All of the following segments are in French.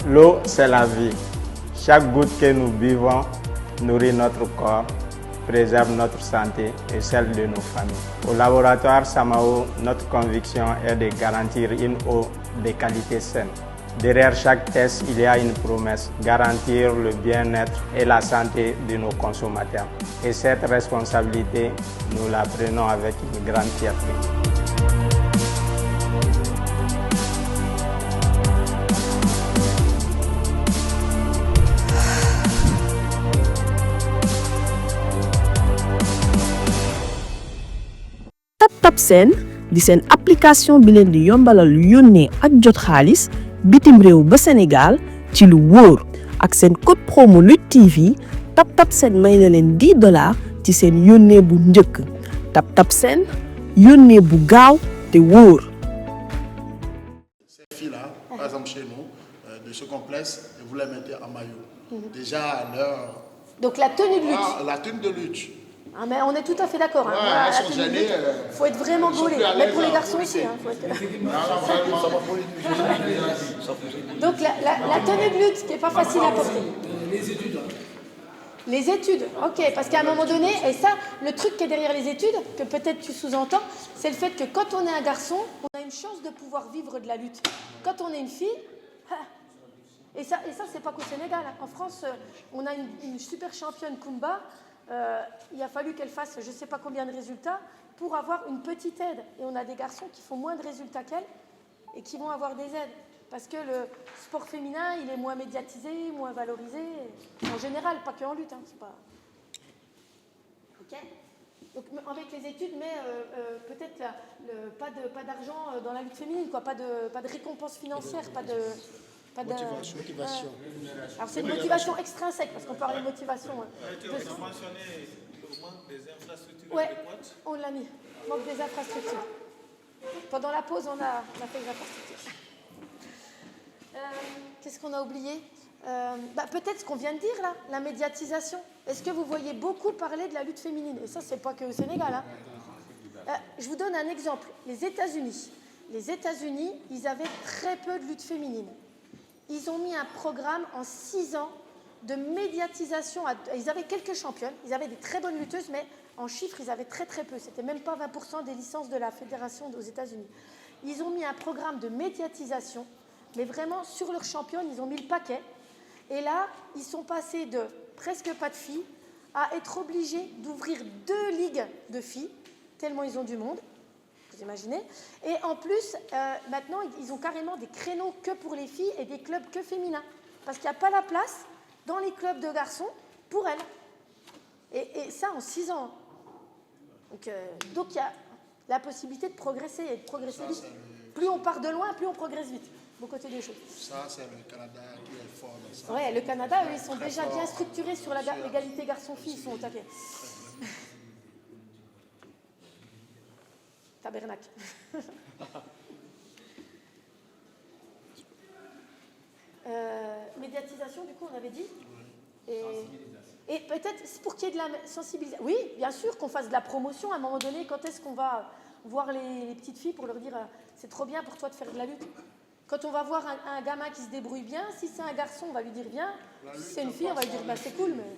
L'eau, c'est la vie. Chaque goutte que nous buvons nourrit notre corps, préserve notre santé et celle de nos familles. Au laboratoire Samao, notre conviction est de garantir une eau de qualité saine. Derrière chaque test, il y a une promesse, garantir le bien-être et la santé de nos consommateurs. Et cette responsabilité, nous la prenons avec une grande fierté. TapTapSend di seen application bi leen di yombalal yónnee ak jot xaalis bitim réew ba Sénégal ci lu wóor ak seen code promo Lutte TV TapTapSend may na leen $10 ci seen yónnee bu njëkk TapTapSend yónnee bu gaaw te wóor. Ces filles-là, par exemple chez nous, de ce complexe, et vous les mettez en maillot. Déjà à l'heure. Donc la tenue de lutte. La tenue de lutte. Ah, mais on est tout à fait d'accord. Ouais, Voilà, elles sont gênées. Il faut être vraiment gaulé. Mais pour les garçons aussi. Donc la tenue de lutte qui n'est pas facile à porter. Les études, ok, parce qu'à un moment donné, et ça, le truc qui est derrière les études, que peut-être tu sous-entends, c'est le fait que quand on est un garçon, on a une chance de pouvoir vivre de la lutte. Quand on est une fille, et ça c'est pas qu'au Sénégal. En France, on a une super championne Kumba. Il a fallu qu'elle fasse je ne sais pas combien de résultats pour avoir une petite aide. Et on a des garçons qui font moins de résultats qu'elle et qui vont avoir des aides. Parce que le sport féminin, il est moins médiatisé, moins valorisé. En général, pas que en lutte. Hein, c'est pas... Ok. Donc avec les études, mais peut-être pas d'argent dans la lutte féminine, quoi, pas de récompense financière, pas de motivation. Alors c'est une motivation extrinsèque, parce qu'on parle de motivation. Tu as mentionné le manque des infrastructures adéquates. On l'a mis, manque des infrastructures. Pendant la pause, on a fait les infrastructures. Qu'est-ce qu'on a oublié peut-être ce qu'on vient de dire là, la médiatisation. Est-ce que vous voyez beaucoup parler de la lutte féminine? Et ça, c'est pas que au Sénégal. Hein. Je vous donne un exemple. Les États-Unis, ils avaient très peu de lutte féminine. Ils ont mis un programme en 6 ans de médiatisation. Ils avaient quelques championnes, ils avaient des très bonnes lutteuses, mais en chiffres, ils avaient très très peu. C'était même pas 20% des licences de la fédération aux États-Unis. Ils ont mis un programme de médiatisation, mais vraiment sur leurs championnes, ils ont mis le paquet. Et là, ils sont passés de presque pas de filles à être obligés d'ouvrir 2 ligues de filles, tellement ils ont du monde. Vous imaginez. Et en plus, maintenant, ils ont carrément des créneaux que pour les filles et des clubs que féminins. Parce qu'il n'y a pas la place dans les clubs de garçons pour elles. Et ça en 6 ans. Donc il y a la possibilité de progresser et de progresser vite. Plus on part de loin, plus on progresse vite. Beau côté des choses. Ça, c'est le Canada qui est fort dans ça. Ouais, le Canada, eux, ils sont déjà bien structurés sur l'égalité garçon-fille. Ils sont au taquet. Tabernacle. Médiatisation, du coup, on avait dit. Et peut-être, pour qu'il y ait de la sensibilisation. Oui, bien sûr, qu'on fasse de la promotion. À un moment donné, quand est-ce qu'on va voir les petites filles pour leur dire c'est trop bien pour toi de faire de la lutte? Quand on va voir un gamin qui se débrouille bien, si c'est un garçon, on va lui dire bien. Si c'est une fille, on va lui dire c'est cool, mais...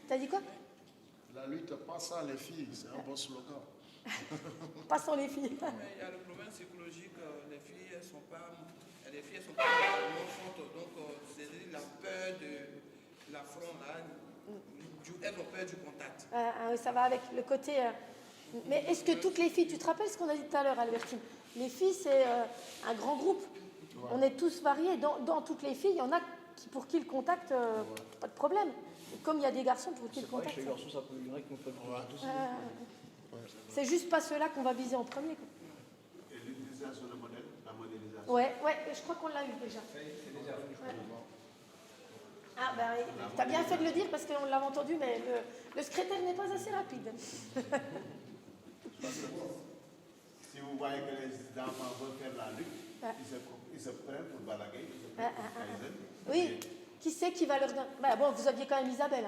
T'as dit quoi? La lutte pas sans les filles, c'est un bon slogan. Pas sans les filles. Mais il y a le problème psychologique, les filles, elles sont pas fortes, donc c'est la peur de l'affront là, elles ont peur du contact. Ça va avec le côté... Mais est-ce que toutes les filles, tu te rappelles ce qu'on a dit tout à l'heure, Albertine? Les filles, c'est un grand groupe. Ouais. On est tous variés. Dans toutes les filles, il y en a pour qui le contact, pas de problème. Et comme il y a des garçons pour qui le contact... Chez les garçons, ça peut, il y en a qui n'ont pas de problème. C'est juste pas ceux-là qu'on va viser en premier. Quoi. Et l'utilisation de modèle, la modélisation. Ouais, je crois qu'on l'a eu déjà. C'est déjà fait. Ah, t'as bien fait de le dire parce qu'on l'avait entendu, mais le secrétaire n'est pas assez rapide. Si vous voyez que les enfants veulent faire la lutte, ils se prennent pour balaguer, ils se prennent pour Kaizen. Oui, qui c'est qui va leur donner... Bon, vous aviez quand même Isabelle.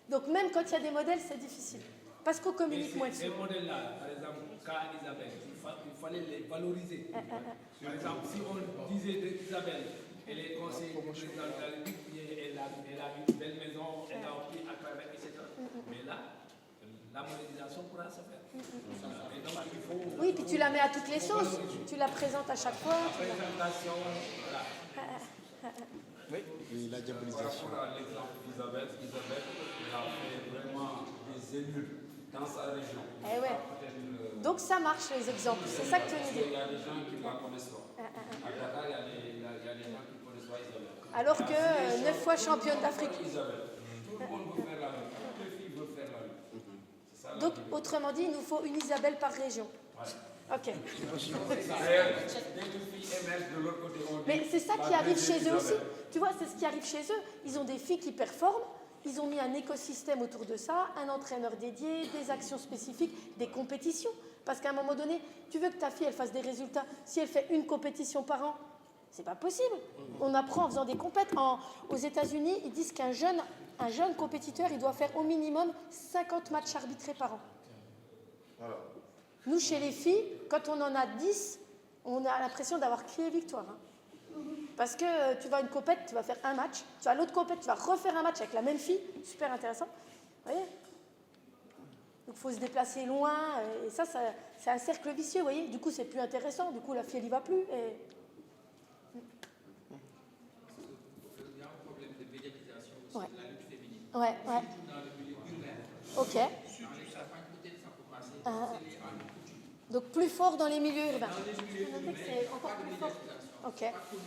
Donc même quand il y a des modèles, c'est difficile. Parce qu'on communique moins dessus. Ces modèles-là, par exemple, exemple, cas Isabelle, il fallait les valoriser. Par exemple, si on disait d'Isabelle, elle est conseillère du président de la République, elle a une belle maison, elle a appris à travers, etc. Mais là, la monétisation pourra se faire. Et donc, il faut, oui, puis tu la mets à toutes les sauces. Tu la présentes à chaque fois. la présentation, voilà. Oui, la diabolisation. Par rapport à l'exemple d'Isabelle, elle a fait vraiment des élus dans sa région. Eh ouais. Donc ça marche les exemples, c'est ça que tu veux dire. Il y a des gens qui la connaissent pas. À Dakar, il y a des gens qui connaissent pas Isabelle. Alors que 9 fois championne d'Afrique. Isabelle. Tout le monde veut faire la même. Toutes les filles veulent faire la même. C'est ça, Donc autrement dit, il nous faut une Isabelle par région. Ok. D'ailleurs, dès que les filles émergent de l'autre côté, on dit, Mais c'est ça qui arrive chez eux aussi. Tu vois, c'est ce qui arrive chez eux. Ils ont des filles qui performent. Ils ont mis un écosystème autour de ça, un entraîneur dédié, des actions spécifiques, des compétitions. Parce qu'à un moment donné, tu veux que ta fille elle fasse des résultats. Si elle fait une compétition par an, c'est pas possible. On apprend en faisant des compètes. Aux États-Unis, ils disent qu'un jeune compétiteur, il doit faire au minimum 50 matchs arbitrés par an. Nous, chez les filles, quand on en a 10, on a l'impression d'avoir crié victoire. Parce que tu vas à une compète, tu vas faire un match. Tu vas à l'autre compète, tu vas refaire un match avec la même fille. Super intéressant. Vous voyez ? Donc il faut se déplacer loin. Et ça, c'est un cercle vicieux, vous voyez ? Du coup, c'est plus intéressant. Du coup, la fille, elle n'y va plus. Et... Il y a un problème de médiatisation aussi Ouais. de la lutte féminine. Ouais. Surtout dans le milieu urbain. Ok. Surtout, ça peut-être ça peut passer. C'est les en coutume. Donc plus fort dans les milieux urbains. Dans les milieux Je notais urbains, que il c'est n'y a encore pas de plus fort. médiatisation. Ok. Pas connu.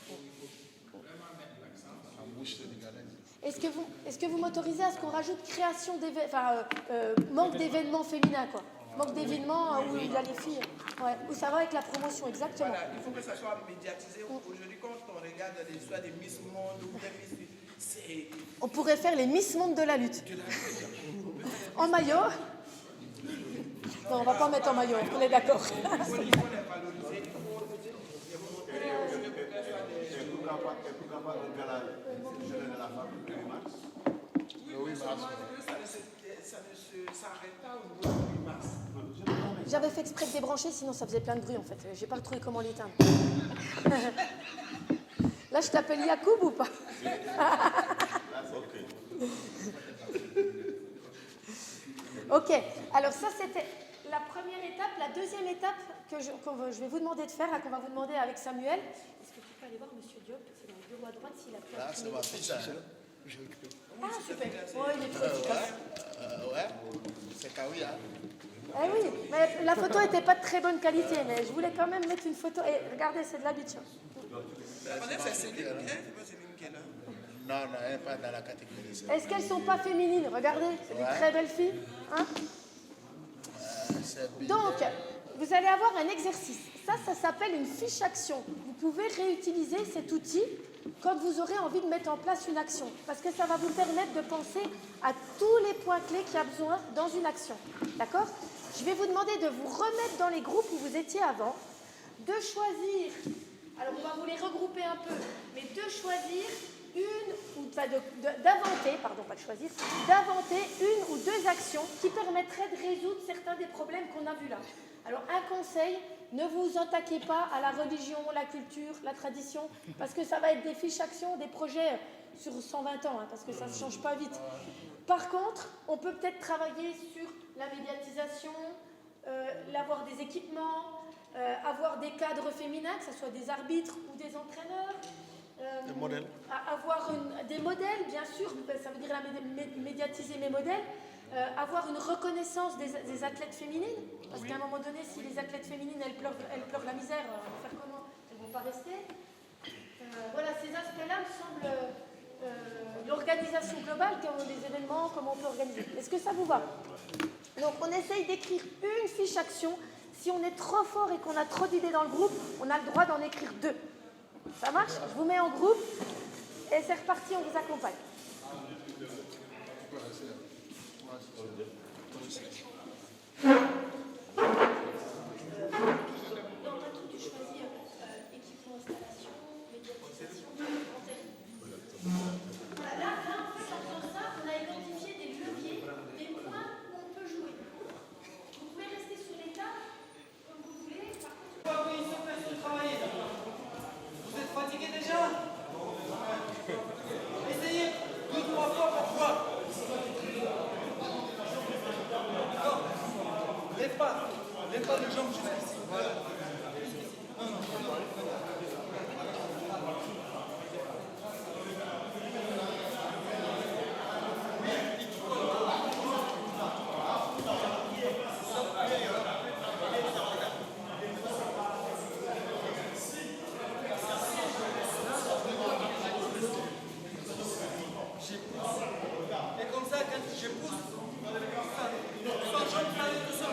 Il faut vraiment mettre l'accent. La bouche sénégalaise. Est-ce que vous m'autorisez à ce qu'on rajoute création manque d'événements féminins, quoi. Manque d'événements où il y a les filles. Ouais, où ça va avec la promotion, exactement. Voilà, il faut que ça soit médiatisé. Aujourd'hui, quand on regarde l'histoire des Miss Monde ou des Miss... C'est... On pourrait faire les Miss Monde de la lutte. En maillot. Non, on va pas mettre en maillot, on est d'accord. Il faut les valoriser, il faut Et pourquoi pas le gala journée de la femme le 8 mars? Le 8 mars. ça ne s'arrête pas au niveau du 8 mars. J'avais fait exprès de débrancher, sinon ça faisait plein de bruit en fait. J'ai pas retrouvé comment l'éteindre. Là, je t'appelle Yacoub ou pas? Ok, alors ça c'était la première étape. La deuxième étape que je vais vous demander de faire, là, qu'on va vous demander avec Samuel. Est-ce que tu peux aller voir Monsieur Diop? C'est dans le bureau à droite s'il a pu Là, c'est ma fille, ça. Ah, super. Ouais, il est trop efficace. Ouais, c'est Kawi, hein. Eh oui, mais la photo n'était pas de très bonne qualité, mais je voulais quand même mettre une photo. Et regardez, c'est de la biche. C'est Céline, hein? C'est pas Céline qui est là. Non, elle n'est pas dans la catégorie. Est-ce qu'elles sont pas féminines? Regardez, c'est des très belles filles. Hein? Donc, vous allez avoir un exercice. Ça s'appelle une fiche action. Vous pouvez réutiliser cet outil quand vous aurez envie de mettre en place une action. Parce que ça va vous permettre de penser à tous les points clés qu'il y a besoin dans une action. D'accord? Je vais vous demander de vous remettre dans les groupes où vous étiez avant, de choisir, alors on va vous les regrouper un peu, mais de choisir d'inventer une ou deux actions qui permettraient de résoudre certains des problèmes qu'on a vus là. Alors un conseil, ne vous attaquez pas à la religion, la culture, la tradition, parce que ça va être des fiches actions, des projets sur 120 ans, hein, parce que ça ne se change pas vite. Par contre, on peut peut-être travailler sur la médiatisation, l'avoir des équipements, avoir des cadres féminins, que ce soit des arbitres ou des entraîneurs. Des modèles. Avoir des modèles, bien sûr, ça veut dire médiatiser mes modèles. Avoir une reconnaissance des athlètes féminines, parce qu'à un moment donné, si les athlètes féminines, elles pleurent la misère, on va faire comment? Elles ne vont pas rester. Voilà, ces aspects-là me semblent l'organisation globale, des événements, comment on peut organiser. Est-ce que ça vous va? Donc, on essaye d'écrire une fiche action. Si on est trop fort et qu'on a trop d'idées dans le groupe, on a le droit d'en écrire 2. Ça marche? Je vous mets en groupe et c'est reparti, on vous accompagne. Là, en fait, en faisant ça, on a identifié des leviers, des points où on peut jouer. pas le jambe jusqu'ici. Voilà. Et comme ça, quand je pousse, son jambe s'arrête tout seul.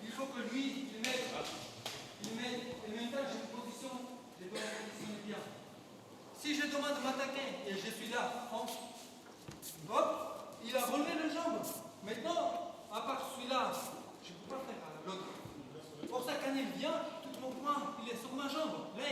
Il faut que lui, il mette, et maintenant j'ai une position, je dois me positionner bien. Si je demande de m'attaquer et je suis là, hop, il a relevé le jambe. Maintenant, à part celui-là, je ne peux pas faire l'autre. Pour ça, quand il vient, tout mon poing, il est sur ma jambe. Là,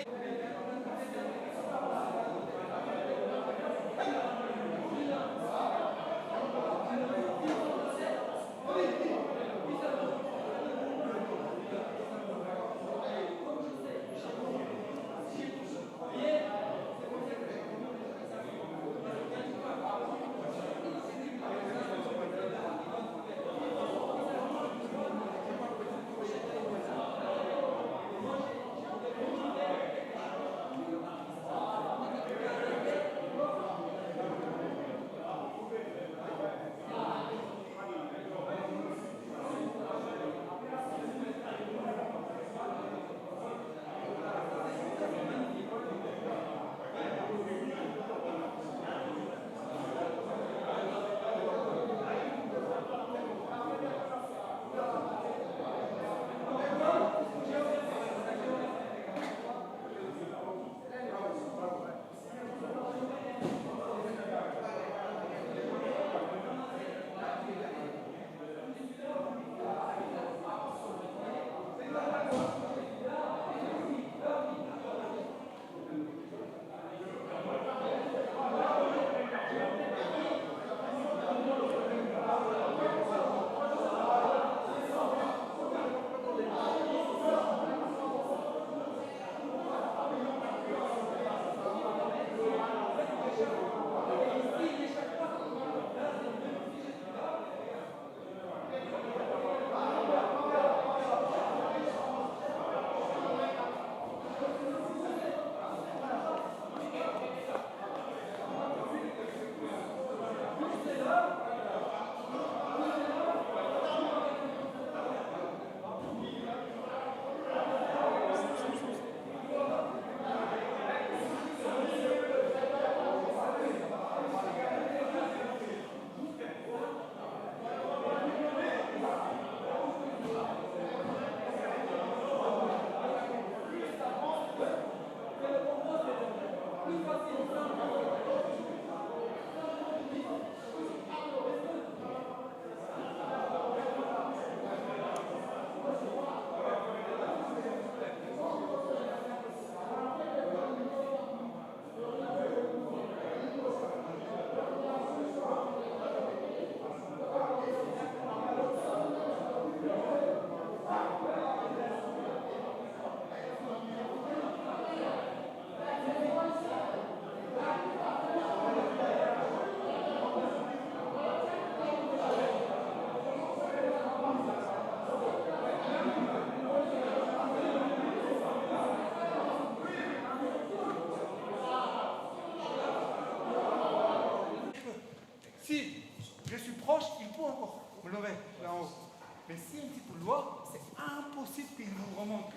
Mais si un petit peu loin, c'est impossible qu'il vous remonte.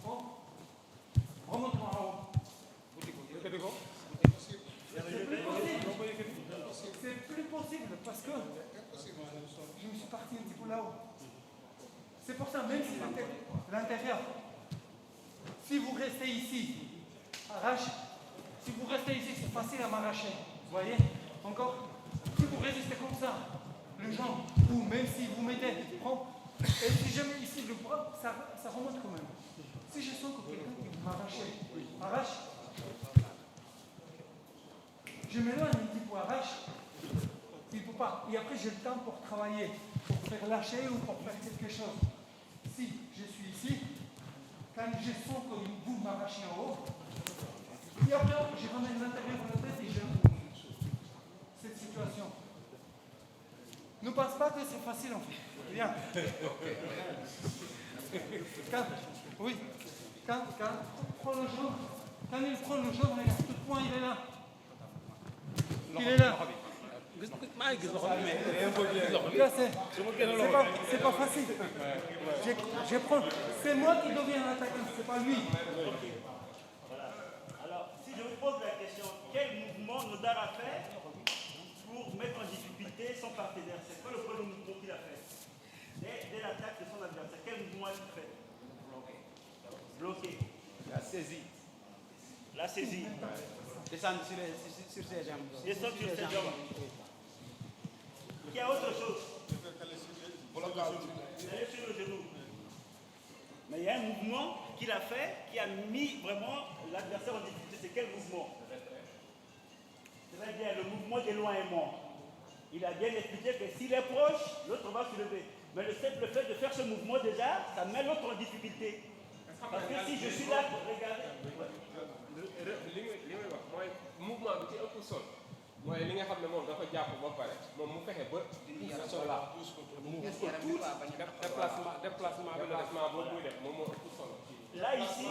Bon, remonte-moi en haut. C'est plus possible parce que je me suis parti un petit peu là-haut. C'est pour ça, même si l'intérieur, si vous restez ici, arrache. Si vous restez ici, c'est facile à m'arracher. Vous voyez? Encore? Si vous résistez comme ça, le jambe, ou même si vous mettez, prends, et si je mets ici le bras, ça remonte quand même. Si je sens que quelqu'un qui m'arrache, arrache, je m'éloigne un petit peu, arrache, il ne peut pas. Et après, j'ai le temps pour travailler, pour faire lâcher ou pour faire quelque chose. Si je suis ici, quand je sens que vous m'arrachez en haut, et après, je ramène l'intérieur de la tête et je cette situation. Ne pense pas que c'est facile en fait. Viens. Oui. Quand prend le jaune, quand il prend le jaune, regarde, tout le point il est là. Il est là. Là, c'est pas facile. Je prends. C'est moi qui deviens l'attaquant, c'est pas lui. Alors, si je vous pose la question, quel mouvement Nodar a fait pour mettre en difficulté son partenaire? C'est quoi le premier mouvement qu'il a fait? Dès l'attaque de son adversaire, quel mouvement a-t-il fait? Bloqué. La saisie. La saisie. Descendre sur ses jambes. Descendre sur ses jambes. Il y a autre chose. Aller sur le genou. Mais il y a un mouvement qu'il a fait qui a mis vraiment l'adversaire en difficulté. C'est quel mouvement? C'est-à-dire le mouvement d'éloignement. Il a bien expliqué que s'il est proche, l'autre va se lever. Mais le simple fait de faire ce mouvement déjà, ça met l'autre en difficulté. Parce que si je suis là pour regarder. mouvement bi ci ëpp sol mooy li nga xam ne moom dafa jàpp ba pare moom mu fexe ba pousse sol la déplacement bi la def boobu muy def moom moo ëpp solo. Là ici,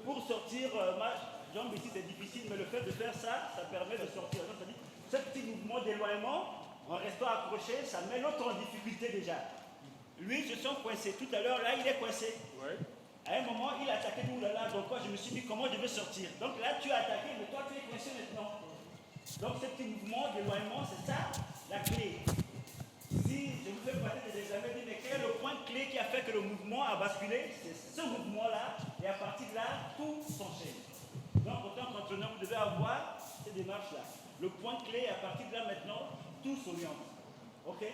pour sortir, ma jambe ici c'est difficile, mais le fait de faire ça, ça permet de sortir. Donc, c'est-à-dire, ce petit mouvement d'éloignement, en restant accroché, ça met l'autre en difficulté déjà. Lui, je sens coincé. Tout à l'heure, là, il est coincé. Ouais. À un moment, il a attaqué nous là, donc je me suis dit comment je vais sortir. Donc là, tu as attaqué, mais toi, tu es coincé maintenant. Donc ce petit mouvement d'éloignement, c'est ça la clé. Si je vous fais passer des examens, mais quel est le point clé qui a fait que le mouvement a basculé? C'est ce mouvement-là, et à partir de là, tout s'enchaîne. Donc, en tant qu'entraîneur, vous devez avoir ces démarches-là. Le point clé, à partir de là, maintenant, tout s'oriente. Ok?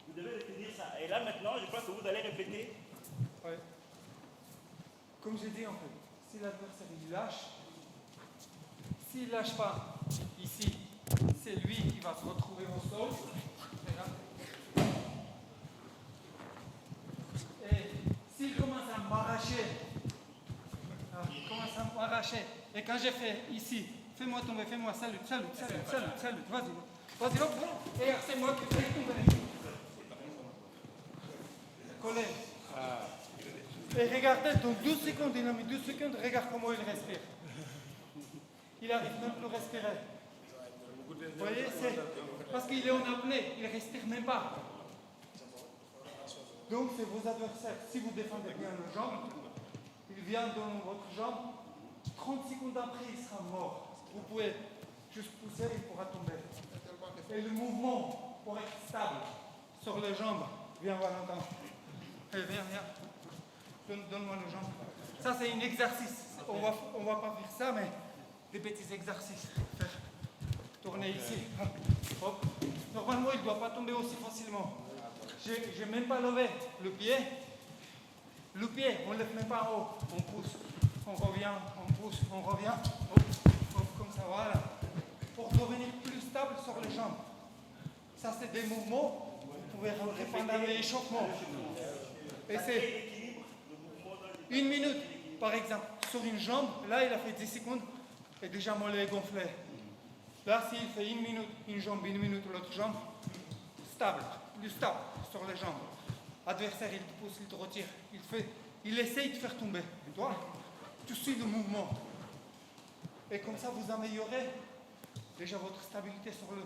Vous devez retenir ça. Et là, maintenant, je crois que vous allez répéter. Ouais. Comme j'ai dit, en fait, si l'adversaire il lâche, s'il ne lâche pas ici, c'est lui qui va se retrouver au sol. Et s'il commence à m'arracher, et quand j'ai fait ici, fais-moi tomber, fais-moi salut, vas-y, hop, et c'est moi qui fais tomber. Collé. Et regardez, dans 12 secondes, il a mis 12 secondes, regarde comment il respire. Il n'arrive même plus à respirer. Vous voyez, c'est parce qu'il est en apnée, il ne respire même pas. Donc, c'est vos adversaires. Si vous défendez bien le jambe, il vient dans votre jambe, 30 secondes après, il sera mort. Vous pouvez juste pousser, il pourra tomber. Et le mouvement, pour être stable sur les jambes, viens Valentin. Viens. Donne-moi le jambe. Ça, c'est un exercice. On va pas faire ça, mais des petits exercices. Faire tourner ici. Hop. Normalement, il ne doit pas tomber aussi facilement. Je n'ai même pas levé le pied. Le pied, on ne lève même pas en haut. On pousse, on revient, on pousse, on revient. Hop, hop, comme ça, voilà. Pour devenir plus stable sur les jambes. Ça, c'est des mouvements. Vous pouvez rentrer pendant l'échauffement. Et c'est 1 minute, par exemple, sur une jambe. Là, il a fait 10 secondes et déjà mollet gonflé. Là, s'il fait 1 minute, une jambe, 1 minute, l'autre jambe, stable, plus stable sur les jambes. Adversaire, il te pousse, il te retire. Il essaye de faire tomber. Et toi, tu suis le mouvement. Et comme ça, vous améliorez déjà votre stabilité sur le...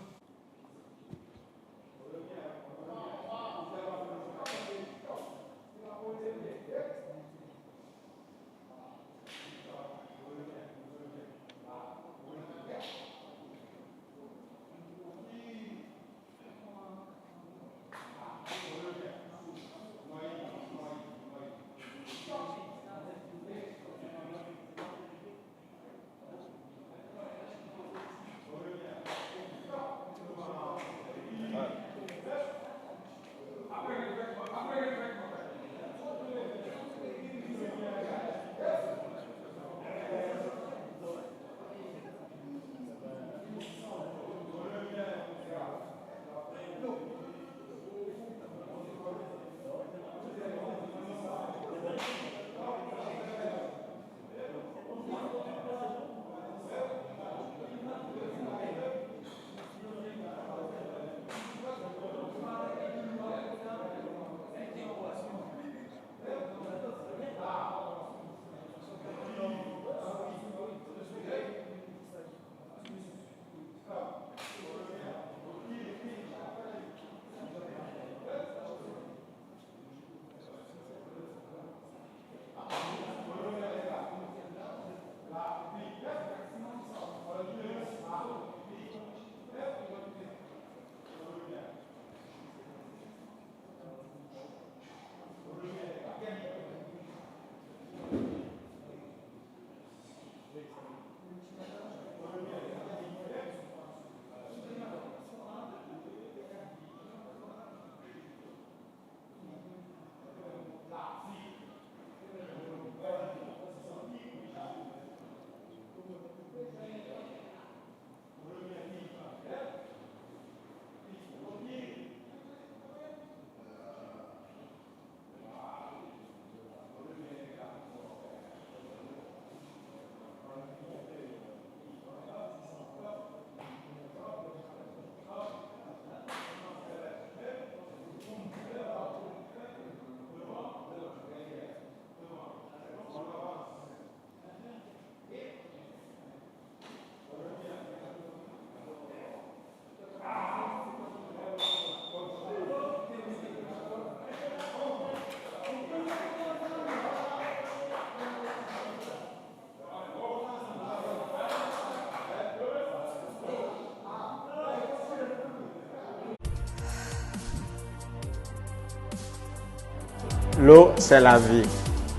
L'eau, c'est la vie.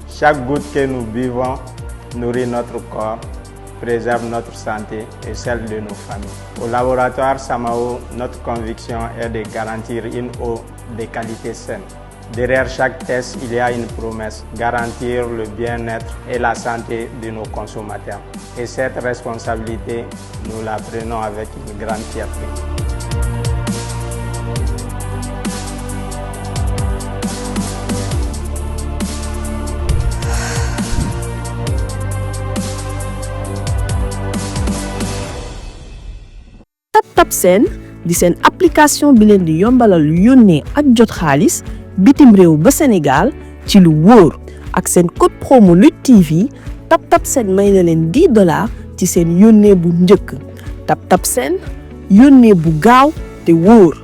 Chaque goutte que nous buvons nourrit notre corps, préserve notre santé et celle de nos familles. Au laboratoire Samao, notre conviction est de garantir une eau de qualité saine. Derrière chaque test, il y a une promesse, garantir le bien-être et la santé de nos consommateurs. Et cette responsabilité, nous la prenons avec une grande fierté. TapTap Send di seen application bi leen di yombalal yónnee ak jot xaalis bitim réew ba Sénégal ci lu wóor ak seen code promo Lutte TV TapTap Send may na leen $10 ci seen yónnee bu njëkk TapTap Send yónnee bu gaaw te wóor.